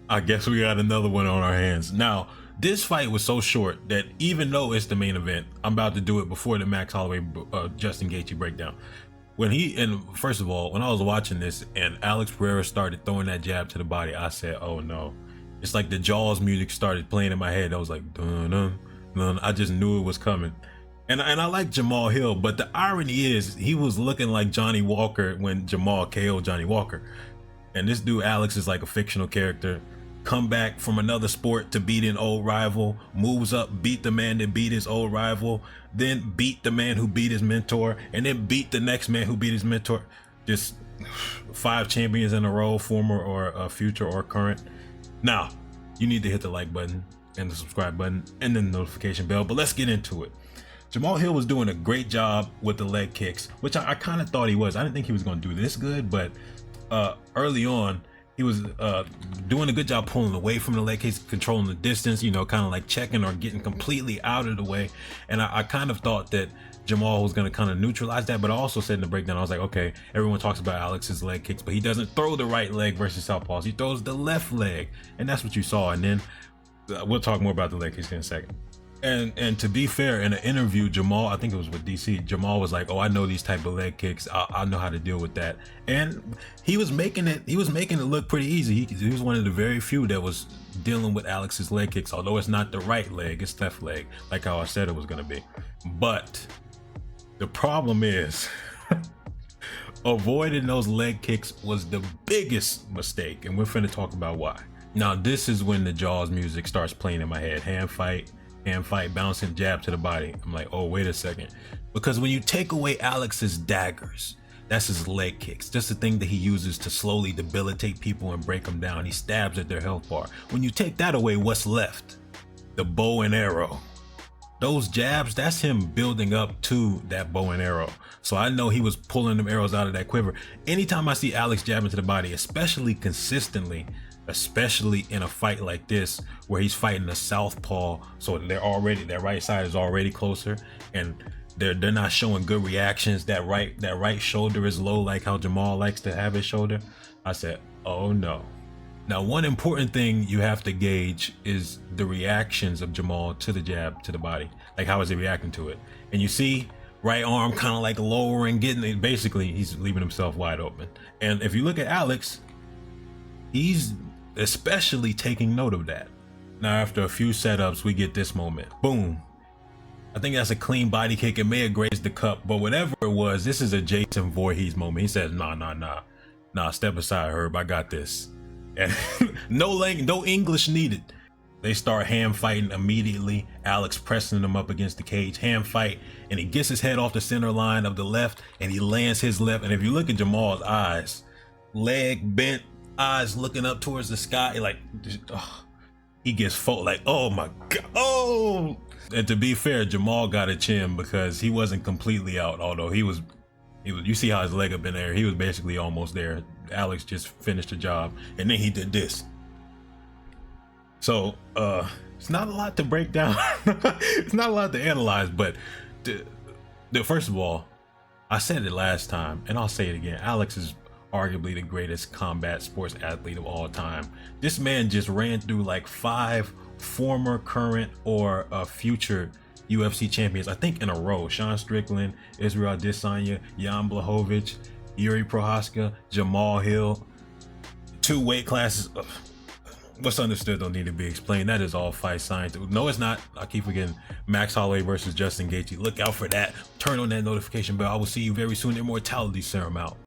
I guess we got another one on our hands. Now, this fight was so short that even though it's the main event, I'm about to do it before the Max Holloway Justin Gaethje breakdown. First of all, when I was watching this and Alex Pereira started throwing that jab to the body, I said, oh no. It's like the Jaws music started playing in my head. I was like, dun, dun, dun. I just knew it was coming. And I like Jamahal Hill, but the irony is he was looking like Johnny Walker when Jamal KO'd Johnny Walker. And this dude Alex is like a fictional character. Come back from another sport to beat an old rival, moves up, beat the man that beat his old rival, then beat the man who beat his mentor, and then beat the next man who beat his mentor. Just 5 champions in a row, former or future or current. Now, you need to hit the like button and the subscribe button and then the notification bell, but let's get into it. Jamahal Hill was doing a great job with the leg kicks, which I kind of thought he was. I didn't think he was going to do this good, but early on, he was doing a good job pulling away from the leg kicks, controlling the distance, you know, kind of like checking or getting completely out of the way. And I kind of thought that Jamal was going to kind of neutralize that, but I also said in the breakdown, I was like, okay, everyone talks about Alex's leg kicks, but he doesn't throw the right leg versus southpaws. He throws the left leg, and that's what you saw. And then we'll talk more about the leg kicks in a second. And to be fair, in an interview, Jamal, I think it was with DC, Jamal was like, oh, I know these type of leg kicks. I know how to deal with that. And he was making it look pretty easy. He was one of the very few that was dealing with Alex's leg kicks, although it's not the right leg, it's left leg, like how I said it was going to be. But the problem is avoiding those leg kicks was the biggest mistake, and we're finna talk about why. Now, this is when the Jaws music starts playing in my head. Hand fight, bouncing jab to the body. I'm like, oh, wait a second. Because when you take away Alex's daggers, that's his leg kicks. Just the thing that he uses to slowly debilitate people and break them down. He stabs at their health bar. When you take that away, what's left? The bow and arrow. Those jabs, that's him building up to that bow and arrow. So I know he was pulling them arrows out of that quiver. Anytime I see Alex jabbing to the body, especially consistently, especially in a fight like this where he's fighting a southpaw, so their right side is already closer and they're not showing good reactions. That right shoulder is low, like how Jamal likes to have his shoulder. I said, oh no. Now, one important thing you have to gauge is the reactions of Jamal to the jab to the body. Like, how is he reacting to it? And you see right arm kind of like lowering, getting it. Basically, he's leaving himself wide open. And if you look at Alex, he's especially taking note of that. Now, after a few setups, we get this moment. Boom. I think that's a clean body kick. It may have grazed the cup, but whatever it was, this is a Jason Voorhees moment. He says, nah, step aside, Herb. I got this. And no English needed. They start hand fighting immediately. Alex pressing him up against the cage. Hand fight, and he gets his head off the center line of the left, and he lands his left. And if you look at Jamal's eyes, leg bent, eyes looking up towards the sky, like, he gets full, like, oh my god, oh. And to be fair, Jamal got a chin because he wasn't completely out, although he was, you see how his leg up in there, he was basically almost there. Alex just finished the job, and then he did this. So it's not a lot to break down. It's not a lot to analyze, but first of all, I said it last time and I'll say it again, Alex is arguably the greatest combat sports athlete of all time. This man just ran through like 5 former, current, or future UFC champions, I think, in a row. Sean Strickland, Israel Adesanya, Jan Blachowicz, Yuri Prohaska, Jamahal Hill. 2 weight classes. What's understood don't need to be explained. That is all fight science. No, it's not. I keep forgetting. Max Holloway versus Justin Gaethje. Look out for that. Turn on that notification bell. I will see you very soon. Immortality Serum out.